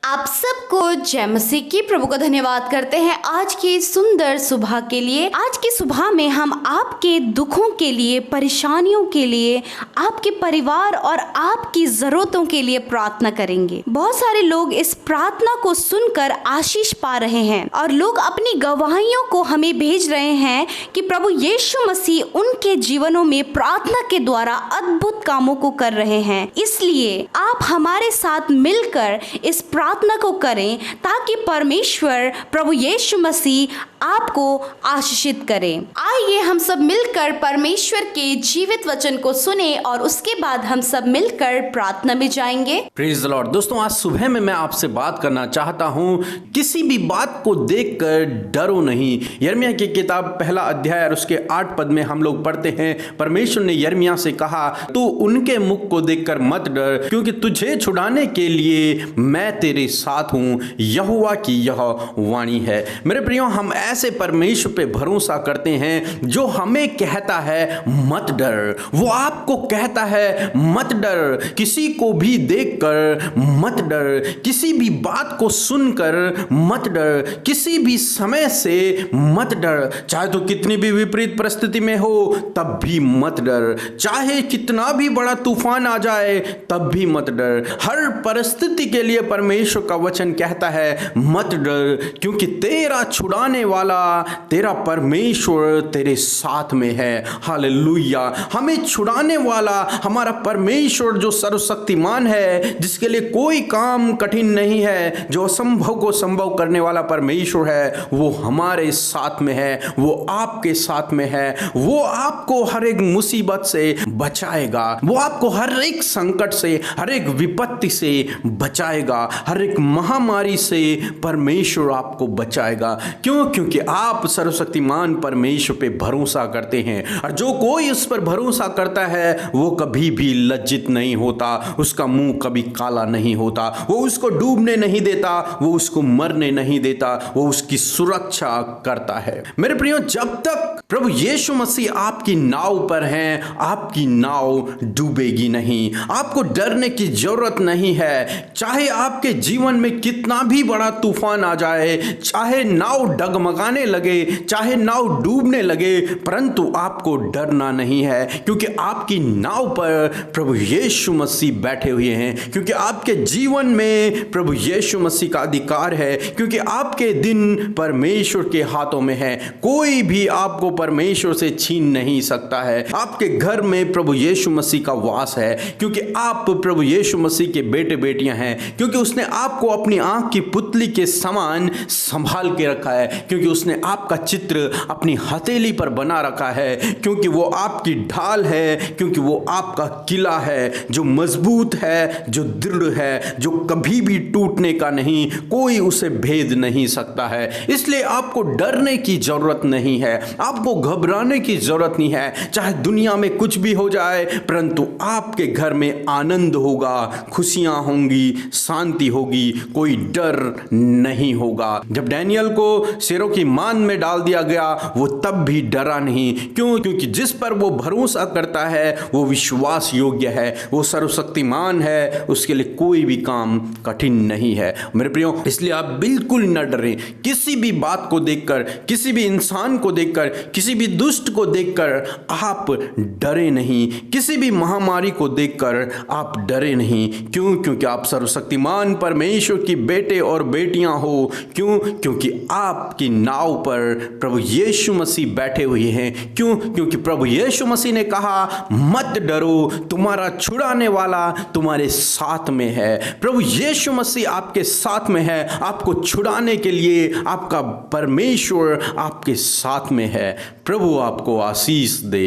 आप सबको जय मसीह की। प्रभु को धन्यवाद करते हैं आज की सुंदर सुबह के लिए। आज की सुबह में हम आपके दुखों के लिए, परेशानियों के लिए, आपके परिवार और आपकी जरूरतों के लिए प्रार्थना करेंगे। बहुत सारे लोग इस प्रार्थना को सुनकर आशीष पा रहे हैं और लोग अपनी गवाहियों को हमें भेज रहे हैं कि प्रभु यीशु मसीह उनके जीवनों में प्रार्थना के द्वारा अद्भुत कामों को कर रहे हैं। इसलिए आप हमारे साथ मिलकर इस प्रार्थना को करें ताकि परमेश्वर प्रभु यीशु मसीह आपको आशीषित करें। आइए हम सब मिलकर परमेश्वर के जीवित वचन को सुने और उसके बाद हम सब मिलकर प्रार्थना में जाएंगे। Praise the Lord. दोस्तों, आज सुबह में मैं आपसे बात करना चाहता हूं, किसी भी बात को देखकर डरो नहीं। यिर्मयाह की किताब पहला अध्याय और उसके 8 पद में हम लोग पढ़ते हैं, परमेश्वर ने यिर्मयाह से कहा, तू उनके मुख को देखकर मत डर, क्योंकि तुझे छुड़ाने के लिए मैं तेरे साथ हूं, यहोवा की यह वाणी है। मेरे प्रियो, हम ऐसे परमेश्वर पे भरोसा करते हैं जो हमें कहता है मत डर। वो आपको कहता है मत डर, किसी को भी देखकर मत डर, किसी भी बात को सुनकर मत डर, किसी भी समय से मत डर। चाहे तो कितनी भी विपरीत परिस्थिति में हो तब भी मत डर, चाहे कितना भी बड़ा तूफान आ जाए तब भी मत डर। हर परिस्थिति के लिए परमेश्वर का वचन कहता है मत डर, क्योंकि तेरा छुड़ाने वाला, तेरा परमेश्वर तेरे साथ में है। हालेलुया। हमें छुड़ाने वाला हमारा परमेश्वर जो सर्वशक्तिमान है, जिसके लिए कोई काम कठिन नहीं है, जो असंभव को संभव करने वाला परमेश्वर है, वो हमारे साथ में है, वो आपके साथ में है। वो आपको हर एक मुसीबत से बचाएगा, वो आपको हर एक संकट से, हर एक विपत्ति से बचाएगा, हर एक महामारी से परमेश्वर आपको बचाएगा। क्यों? क्योंकि आप सर्वशक्तिमान परमेश्वर पे भरोसा करते हैं, और जो कोई उस पर भरोसा करता है वो कभी भी लज्जित नहीं होता, उसका मुंह कभी काला नहीं होता, वो उसको डूबने नहीं देता, वो उसको मरने नहीं देता, वो उसकी सुरक्षा करता है। मेरे प्रियो, जब तक प्रभु यीशु मसीह आपकी नाव पर हैं, आपकी नाव डूबेगी नहीं। आपको डरने की जरूरत नहीं है। चाहे आपके जीवन में कितना भी बड़ा तूफान आ जाए, चाहे नाव डगमगाने लगे, चाहे नाव डूबने लगे, परंतु आपको डरना नहीं है, क्योंकि आपकी नाव पर प्रभु यीशु मसीह बैठे हुए हैं, क्योंकि आपके जीवन में प्रभु यीशु मसीह का अधिकार है, क्योंकि आपके दिन परमेश्वर के हाथों में है। कोई भी आपको परमेश्वर से छीन नहीं सकता है। आपके घर में प्रभु यीशु मसीह का वास है, क्योंकि आप प्रभु यीशु मसीह के बेटे बेटियां हैं, क्योंकि उसने आपको अपनी आंख की पुतली के समान संभाल के रखा है, क्योंकि उसने आपका चित्र अपनी हथेली पर बना रखा है, क्योंकि वो आपकी ढाल है, क्योंकि वो आपका किला है, जो मजबूत है, जो दृढ़ है, जो कभी भी टूटने का नहीं, कोई उसे भेद नहीं सकता है। इसलिए आपको डरने की जरूरत नहीं है, आपको घबराने की जरूरत नहीं है। चाहे दुनिया में कुछ भी हो जाए, परंतु आपके घर में आनंद होगा, खुशियां होंगी, शांति होगी, कोई डर नहीं होगा। जब डैनियल को शेरों की मान में डाल दिया गया, वो तब भी डरा नहीं। क्यों? क्योंकि जिस पर वो भरोसा करता है वो विश्वास योग्य है, वो सर्वशक्तिमान है, उसके लिए कोई भी काम कठिन नहीं है। मेरे प्रियो, इसलिए आप बिल्कुल न डरें। किसी भी बात को देखकर, किसी भी इंसान को देखकर, किसी भी दुष्ट को देखकर आप डरे नहीं। किसी भी महामारी को देखकर आप डरे नहीं। क्यों? क्योंकि आप सर्वशक्तिमान परमेश्वर की बेटे और बेटियां हो। क्यों? क्योंकि आपकी नाव पर प्रभु यीशु मसीह बैठे हुए हैं। क्यों? क्योंकि प्रभु यीशु मसीह ने कहा मत डरो, तुम्हारा छुड़ाने वाला तुम्हारे साथ में है। प्रभु यीशु मसीह आपके साथ में है, आपको छुड़ाने के लिए आपका परमेश्वर आपके साथ में है। प्रभु आपको आशीष दे।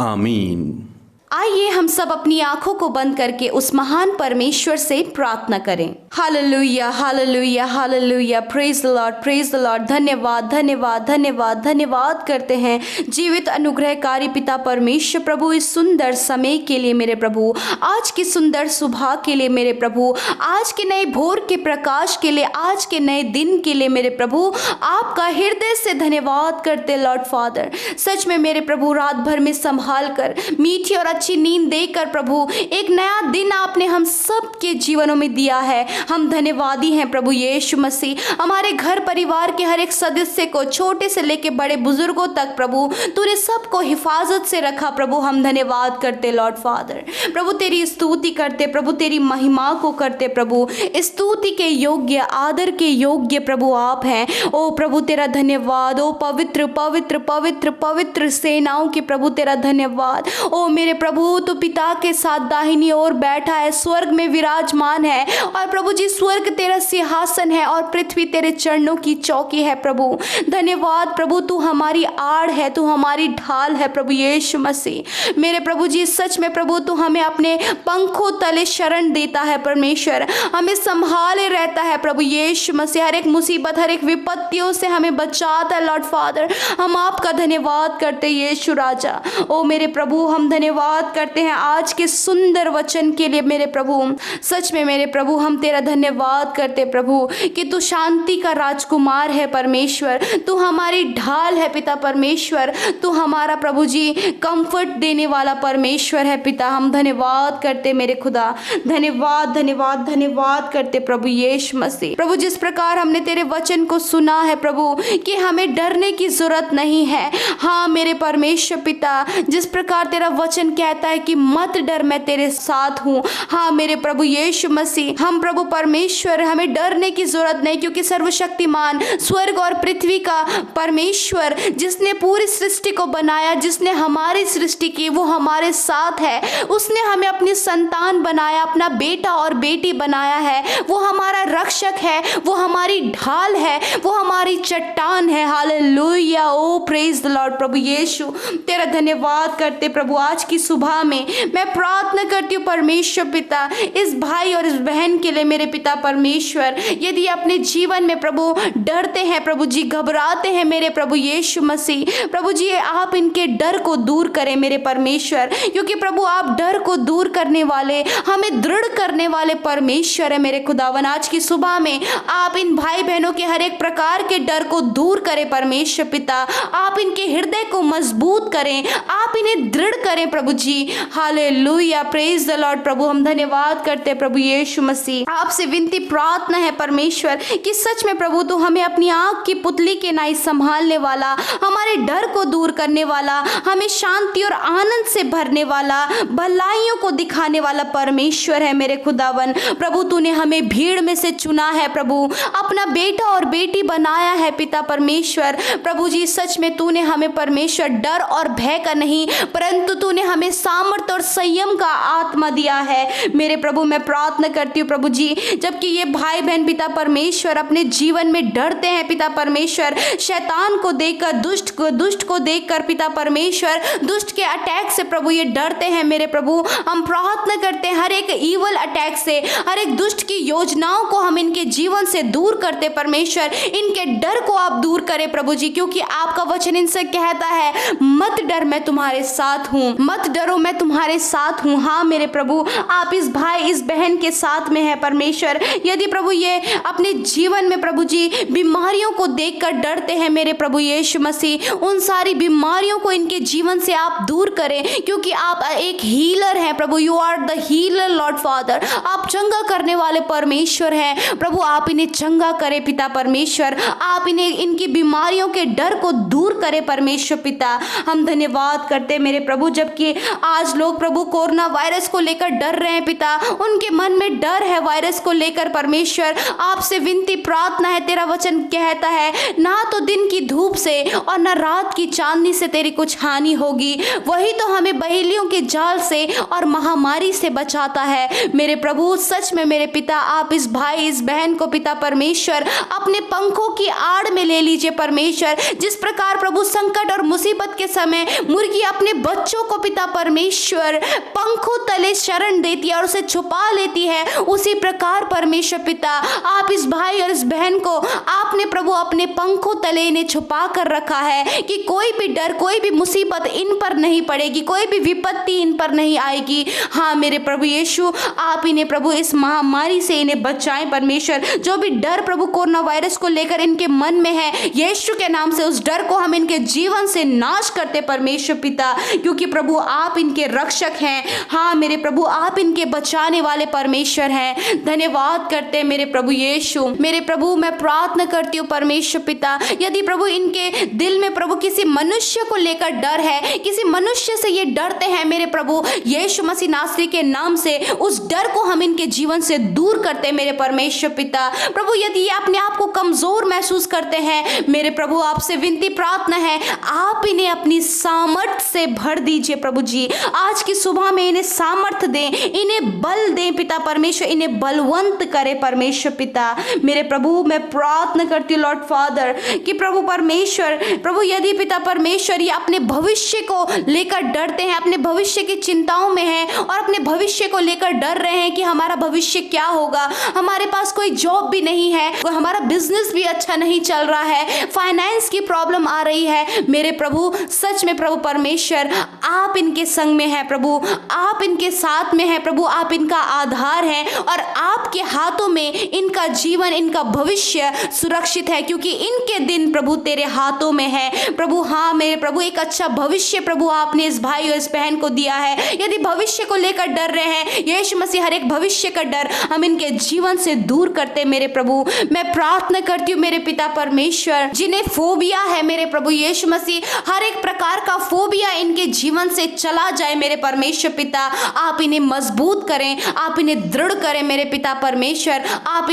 आमीन। आइए हम सब अपनी आंखों को बंद करके उस महान परमेश्वर से प्रार्थना करें। Hallelujah, hallelujah, hallelujah. Praise the Lord, praise the Lord. धन्यवाद, धन्यवाद, धन्यवाद, धन्यवाद करते हैं जीवित अनुग्रहकारी पिता परमेश्वर प्रभु, इस सुंदर समय के लिए मेरे प्रभु, आज की सुंदर सुबह के लिए मेरे प्रभु, आज के नए भोर के प्रकाश के लिए, आज के नए दिन के लिए मेरे प्रभु, आपका हृदय से धन्यवाद करते लॉर्ड फादर। सच में मेरे प्रभु, रात भर में संभाल कर मीठी और अच्छी नींद देकर प्रभु एक नया दिन आपने हम सब के जीवनों में दिया है। हम धन्यवादी हैं प्रभु यीशु मसीह। हमारे घर परिवार के हर एक सदस्य को, छोटे से लेके बड़े बुजुर्गों तक प्रभु तूने सबको हिफाजत से रखा प्रभु। हम धन्यवाद करते लॉर्ड फादर। प्रभु तेरी स्तुति करते प्रभु, तेरी महिमा को करते प्रभु। स्तुति के योग्य, आदर के योग्य प्रभु आप हैं। ओ प्रभु तेरा धन्यवाद। ओ पवित्र पवित्र पवित्र पवित्र सेनाओं के प्रभु तेरा धन्यवाद। ओ मेरे प्रभु तू पिता के साथ दाहिनी ओर बैठा है, स्वर्ग में विराजमान है। और प्रभु जी स्वर्ग तेरा सिंहासन है और पृथ्वी तेरे चरणों की चौकी है प्रभु। धन्यवाद प्रभु, तू हमारी आड़ है, तू हमारी ढाल है प्रभु यीशु मसीह। मेरे प्रभु जी सच में प्रभु तू हमें अपने पंखों तले शरण देता है परमेश्वर, हमें संभाले रहता है प्रभु यीशु मसीह। हर एक मुसीबत, हर एक विपत्तियों से हमें बचाता है लॉर्ड फादर। हम आपका धन्यवाद करते यीशु राजा। ओ मेरे प्रभु हम धन्यवाद करते हैं आज के सुंदर वचन के लिए मेरे प्रभु। सच में मेरे प्रभु हम तेरा धन्यवाद करते प्रभु कि तू शांति का राजकुमार है परमेश्वर, तू हमारी ढाल है पिता परमेश्वर, तू हमारा प्रभु जी कंफर्ट देने वाला परमेश्वर है पिता। हम धन्यवाद करते मेरे खुदा, धन्यवाद धन्यवाद धन्यवाद करते प्रभु यीशु मसीह। प्रभु जिस प्रकार हमने तेरे वचन को सुना है प्रभु कि हमें डरने की जरूरत नहीं है। हाँ मेरे परमेश्वर पिता, जिस प्रकार तेरा वचन कहता है कि मत डर मैं तेरे साथ हूँ। हाँ मेरे प्रभु यीशु मसीह, हम प्रभु परमेश्वर हमें डरने की जरूरत नहीं, क्योंकि सर्वशक्तिमान स्वर्ग और पृथ्वी का परमेश्वर जिसने पूरी सृष्टि को बनाया, जिसने हमारी सृष्टि की, वो हमारे साथ है। उसने हमें अपनी संतान बनाया, अपना बेटा और बेटी बनाया है। वो हमारा रक्षक है, वो हमारी ढाल है, वो हमारी चट्टान है। Hallelujah, O praise the Lord. प्रभु यीशु तेरा धन्यवाद करते प्रभु। आज की सुबह में मैं प्रार्थना करती हूँ परमेश्वर पिता इस भाई और इस बहन के लिए मेरे पिता परमेश्वर, यदि अपने जीवन में प्रभु डरते हैं प्रभु जी, घबराते हैं मेरे प्रभु यीशु मसीह, प्रभु जी आप इनके डर को दूर करें मेरे परमेश्वर, क्योंकि प्रभु आप डर को दूर करने वाले, हमें दृढ़ करने वाले परमेश्वर है मेरे खुदावन। आज की सुबह में आप इन भाई बहनों के हर एक प्रकार के डर को दूर करें परमेश्वर पिता। आप इनके हृदय को मजबूत करें, आप इन्हें दृढ़ करें प्रभु जी। Hallelujah, praise the Lord. प्रभु हम धन्यवाद करते हैं प्रभु यीशु मसीह। आपसे विनती प्रार्थना है परमेश्वर कि सच में प्रभु तो हमें अपनी आंख की पुतली के नाई संभालने वाला, हमारे डर को दूर करने वाला, हमें शांति और आनंद से भरने वाला, भलाइयों को दिखाने वाला परमेश्वर है मेरे खुदावन। प्रभु तूने हमें भीड़ में से चुना है प्रभु, अपना बेटा और बेटी बनाया है पिता परमेश्वर। प्रभु जी सच में तूने हमें परमेश्वर डर और भय का नहीं, परंतु तूने हमें सामर्थ्य और संयम का आत्मा दिया है मेरे प्रभु। मैं प्रार्थना करती हूँ प्रभु जी, जबकि ये भाई बहन पिता परमेश्वर अपने जीवन में डरते हैं पिता परमेश्वर, शैतान को देखकर, दुष्ट को देखकर पिता परमेश्वर, दुष्ट के अटैक से प्रभु ये डरते हैं मेरे प्रभु। हम प्रार्थना करते हैं हर एक ईवल अटैक से, हर एक दुष्ट की योजनाओं को हम इनके जीवन से दूर करते परमेश्वर। इनके डर को आप दूर करें प्रभु जी, क्योंकि आपका वचन इनसे कहता है मत डर मैं तुम्हारे साथ हूँ, मत डरो मैं तुम्हारे साथ हूँ। हाँ मेरे प्रभु आप इस भाई इस बहन के साथ में है परमेश्वर। यदि प्रभु ये अपने जीवन में प्रभु जी बीमारियों को देखकर डरते हैं मेरे प्रभु यीशु मसीह, उन सारी बीमारियों को इनके जीवन से आप दूर करें, क्योंकि आप एक हीलर हैं प्रभु। You are the healer Lord Father. आप चंगा करने वाले परमेश्वर हैं प्रभु। आप इन्हें चंगा करें पिता परमेश्वर, आप इन्हें इनकी बीमारियों के डर को दूर करें परमेश्वर पिता। हम धन्यवाद करते मेरे प्रभु, जबकि आज लोग प्रभु कोरोना वायरस को लेकर डर रहे हैं पिता, उनके मन में डर है वायरस को लेकर परमेश्वर। आपसे विनती प्रार्थना है, तेरा वचन कहता है ना तो दिन की धूप से और ना रात की चांदनी से तेरी कुछ हानि होगी, वही तो हमें बहेलियों के जाल से और महामारी से बचाता है मेरे प्रभु। सच में मेरे पिता आप इस भाई इस बहन को पिता परमेश्वर अपने पंखों की आड़ में ले लीजिए परमेश्वर। जिस प्रकार प्रभु संकट और मुसीबत के समय मुर्गी अपने बच्चों को पिता परमेश्वर पंखों तले शरण देती है और उसे छुपा लेती है, उसी प्रकार परमेश्वर पिता आप इस भाई और इस बहन को आपने प्रभु अपने पंखों तले इन्हें छुपा कर रखा है कि कोई भी डर, कोई भी मुसीबत इन पर नहीं पड़ेगी, कोई भी विपत्ति इन पर नहीं आएगी। हाँ मेरे प्रभु यीशु आप इन्हें प्रभु इस महामारी से इन्हें बचाएं परमेश्वर। जो भी डर प्रभु कोरोना वायरस को लेकर इनके मन में है, यीशु के नाम से उस डर को हम इनके जीवन से नाश करते परमेश्वर पिता, क्योंकि प्रभु आप आप इनके रक्षक हैं। हाँ मेरे प्रभु, आप इनके बचाने वाले परमेश्वर हैं। धन्यवाद करते हैं मेरे प्रभु यीशु। मेरे प्रभु मैं प्रार्थना करती हूँ परमेश्वर पिता, यदि प्रभु इनके दिल में प्रभु किसी मनुष्य को लेकर डर है, किसी मनुष्य से ये डरते हैं मेरे प्रभु यीशु मसीह नासरी के नाम से, उस डर को हम इनके जीवन से दूर करते हैं मेरे परमेश्वर पिता। प्रभु यदि ये अपने आप को कमजोर महसूस करते हैं मेरे प्रभु, आपसे विनती प्रार्थना है आप इन्हें अपनी सामर्थ से भर दीजिए प्रभु जी। आज की सुबह में इन्हें सामर्थ दें, इन्हें बल दें पिता परमेश्वर, इन्हें बलवंत करे परमेश्वर पिता। मेरे प्रभु मैं प्रार्थना करती हूँ लॉर्ड फादर कि प्रभु परमेश्वर, प्रभु यदि पिता परमेश्वर ये अपने भविष्य को लेकर डरते हैं, अपने भविष्य की चिंताओं में हैं और अपने भविष्य को लेकर डर रहे हैं कि हमारा भविष्य क्या होगा, हमारे पास कोई जॉब भी नहीं है, हमारा बिजनेस भी अच्छा नहीं चल रहा है, फाइनेंस की प्रॉब्लम आ रही है, मेरे प्रभु सच में प्रभु परमेश्वर आप इनके संग में हैं प्रभु, आप इनके साथ में हैं प्रभु, आप इनका आधार हैं और आपके हाथों में इनका जीवन, इनका भविष्य सुरक्षित है क्योंकि इनके दिन प्रभु तेरे हाथों में है प्रभु। हाँ मेरे प्रभु एक अच्छा भविष्य प्रभु आपने इस भाई और इस बहन को दिया है। यदि भविष्य को लेकर डर रहे हैं यीशु मसीह, हर एक भविष्य का डर हम इनके जीवन से दूर करते मेरे प्रभु। मैं प्रार्थना करती हूँ मेरे पिता परमेश्वर, जिन्हें फोबिया है मेरे प्रभु यीशु मसीह, हर एक प्रकार का फोबिया इनके जीवन से चला जाए मेरे परमेश्वर पिता। आप इन्हें मजबूत करें, आप इन्हें दृढ़ करें मेरे पिता परमेश्वर, आप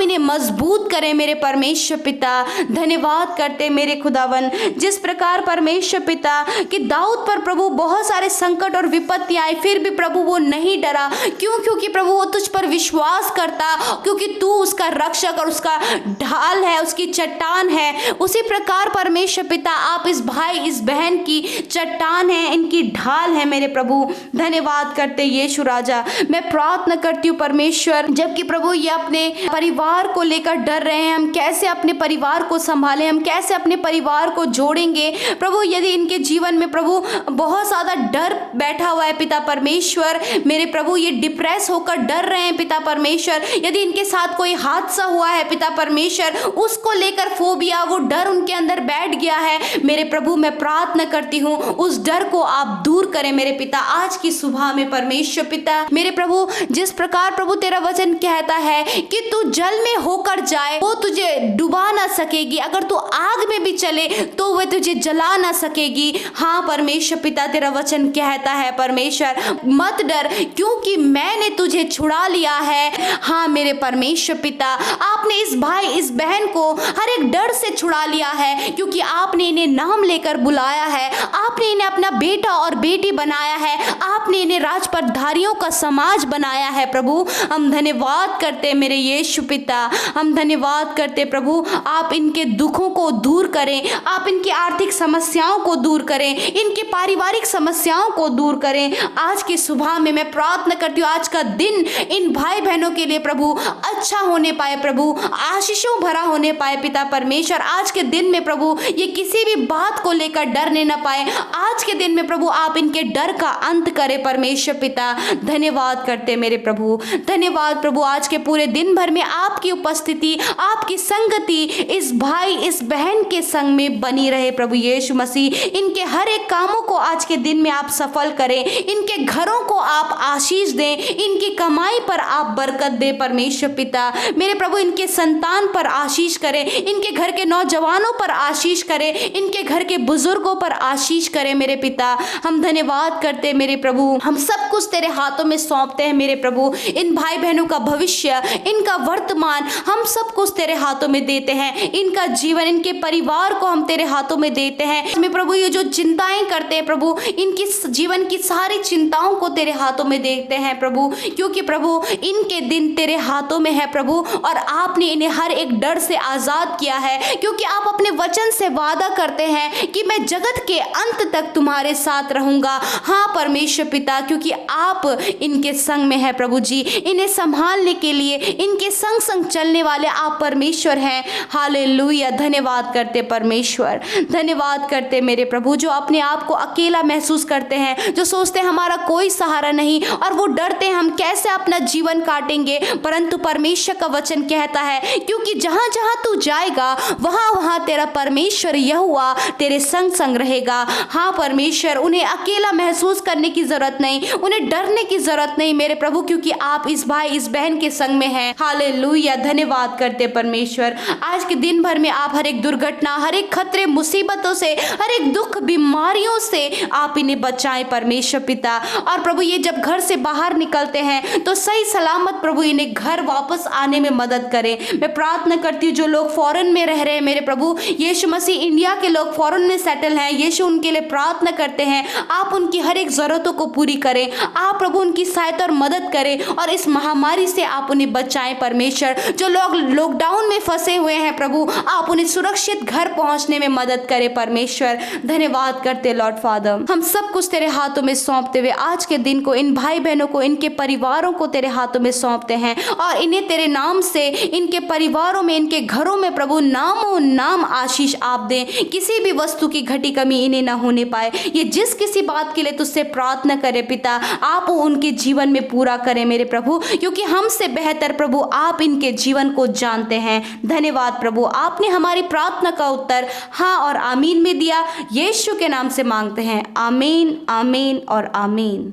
इन्हें मजबूत करें मेरे परमेश्वर पिता। धन्यवाद करते मेरे खुदावन, जिस प्रकार परमेश्वर पिता कि दाऊद पर प्रभु बहुत सारे संकट और विपत्ति आए फिर भी प्रभु वो नहीं डरा, क्यों? क्योंकि प्रभु वो तुझ पर विश्वास करता, क्योंकि तू उसका रक्षक और उसका ढाल है, उसकी चट्टान है। उसी प्रकार परमेश्वर पिता आप इस भाई इस बहन की चट्टान है, इनकी ढाल है मेरे प्रभु। धन्यवाद करते यीशु राजा। मैं प्रार्थना करती हूँ परमेश्वर, जबकि प्रभु ये अपने परिवार को लेकर डर रहे हैं, हम कैसे अपने परिवार को संभालें, हम कैसे अपने परिवार को जोड़ेंगे प्रभु। यदि इनके जीवन में प्रभु बहुत ज्यादा डर बैठा हुआ है पिता परमेश्वर, मेरे प्रभु ये डिप्रेस होकर डर रहे हैं पिता परमेश्वर, यदि इनके साथ कोई हादसा हुआ है पिता परमेश्वर, उसको लेकर फोबिया, वो डर उनके अंदर बैठ गया है मेरे प्रभु, मैं प्रार्थना करती हूँ उस डर को आप दूर करें मेरे पिता आज की सुबह में परमेश्वर पिता। मेरे प्रभु जिस प्रकार प्रभु तेरा वचन कहता है कि तू जल में होकर जाए वो तुझे डुबा ना सकेगी, अगर तू आग में भी चले तो वह तुझे जला ना सकेगी। हाँ परमेश्वर पिता तेरा वचन कहता है परमेश्वर मत डर क्योंकि मैंने तुझे छुड़ा लिया है। हाँ मेरे परमेश्वर पिता आपने इस भाई इस बहन को हर एक डर से छुड़ा लिया है क्योंकि आपने इन्हें नाम लेकर बुलाया है, आपने इन्हें अपना बेटा और बेटी बनाया है, आपने इन्हें राजपटधारियों का समाज बनाया है प्रभु। हम धन्यवाद करते मेरे यीशु पिता, हम धन्यवाद करते प्रभु, आप इनके दुखों को दूर करें, आप इनकी आर्थिक समस्याओं को दूर करें, इनके पारिवारिक समस्याओं को दूर करें। आज की सुबह में मैं प्रार्थना करती हूँ आज का दिन इन भाई बहनों के लिए प्रभु अच्छा होने पाए प्रभु, आशीषों भरा होने पाए पिता परमेश्वर। आज के दिन में प्रभु ये किसी भी बात को लेकर डरने न पाए, आज के दिन में प्रभु आप इनके डर का अंत करें परमेश्वर पिता। धन्यवाद करते मेरे प्रभु, धन्यवाद प्रभु आज के पूरे दिन भर में आपकी उपस्थिति आपकी संगति इस भाई इस बहन के संग में बनी रहे प्रभु यीशु मसीह। इनके हर एक कामों को आज के दिन में आप सफल करें, इनके घरों को आप आशीष दें, इनकी कमाई पर आप बरकत दें परमेश्वर पिता। मेरे प्रभु इनके संतान पर आशीष करें, इनके घर के नौजवानों पर आशीष करें, इनके घर के बुजुर्गों पर आशीष करें मेरे पिता। हम धन्यवाद करते मेरे प्रभु, हम सब कुछ तेरे हाथों में सौंपते हैं मेरे प्रभु। इन भाई बहनों का भविष्य इनका वर्तमान हम सब कुछ तेरे हाथों में देते हैं, इनका जीवन इनके परिवार को हम तेरे हाथों में देते हैं। हमें प्रभु ये जो चिंताएं करते हैं प्रभु इनकी जीवन की सारी चिंताओं को तेरे हाथों में देते हैं प्रभु, क्योंकि प्रभु इनके दिन तेरे हाथों में है प्रभु और आपने इन्हें हर एक डर से आजाद किया है, क्योंकि आप अपने वचन से वादा करते हैं कि मैं जगत के अंत तक तुम्हारे साथ रहूंगा। हाँ परमेश्वर पिता, क्योंकि आप इनके संग में है प्रभु जी, इन्हें संभालने के लिए इनके संग संग चलने वाले आप परमेश्वर हैं। हालेलुया, धन्यवाद करते परमेश्वर, धन्यवाद करते मेरे प्रभु, जो अपने आप को अकेला महसूस करते हैं, जो सोचते हैं हमारा कोई सहारा नहीं और वो डरते हैं हम कैसे अपना जीवन काटेंगे, परंतु परमेश्वर का वचन कहता है क्योंकि जहां जहां तू जाएगा वहां वहां तेरा परमेश्वर यहोवा तेरे संग संग रहेगा। हाँ परमेश्वर, उन्हें अकेला महसूस करने की जरूरत नहीं, उन्हें डरने की जरूरत नहीं मेरे प्रभु, क्योंकि आप इस भाई इस बहन के संग में हैं। हालेलुया, धन्यवाद करते परमेश्वर। आज के दिन भर में आप हर एक दुर्घटना, हर एक खतरे, मुसीबतों से, हर एक दुख, बीमारियों से आप इन्हें बचाएं परमेश्वर पिता। और प्रभु ये जब घर से बाहर निकलते हैं तो सही सलामत प्रभु इन्हें घर वापस आने में मदद करें। मैं प्रार्थना करती हूँ जो लोग फॉरेन में रह रहे हैं मेरे प्रभु यीशु मसीह, इंडिया के लोग फॉरेन में सेटल हैं यीशु, उनके लिए प्रार्थना करते हैं आप उनकी हर एक जरूरतों को पूरी करें, आप प्रभु उनकी सहायता और मदद करें और इस महामारी से आप उन्हें बचाएं परमेश्वर। जो लोग लॉकडाउन में फंसे हुए हैं प्रभु, आप उन्हें सुरक्षित घर पहुंचने में मदद करें परमेश्वर। धन्यवाद करते लॉर्ड फादर। हम सब कुछ तेरे हाथों में सौंपते हुए आज के दिन को, इन भाई बहनों को, इनके परिवारों को तेरे हाथों में सौंपते हैं और इन्हें तेरे नाम से इनके परिवारों में, इनके घरों में प्रभु नामों नाम आशीष आप दें। किसी भी वस्तु की घटी कमी इन्हें ना होने पाए। ये जिस किसी बात के लिए तुझसे प्रार्थना करे पिता, आप उनके जीवन में पूरा करें मेरे प्रभु, क्योंकि हमसे बेहतर प्रभु आप इनके जीवन को जानते हैं। धन्यवाद प्रभु, आपने हमारी प्रार्थना का उत्तर हाँ और आमीन में दिया। यीशु के नाम से मांगते हैं, आमीन, आमीन और आमीन।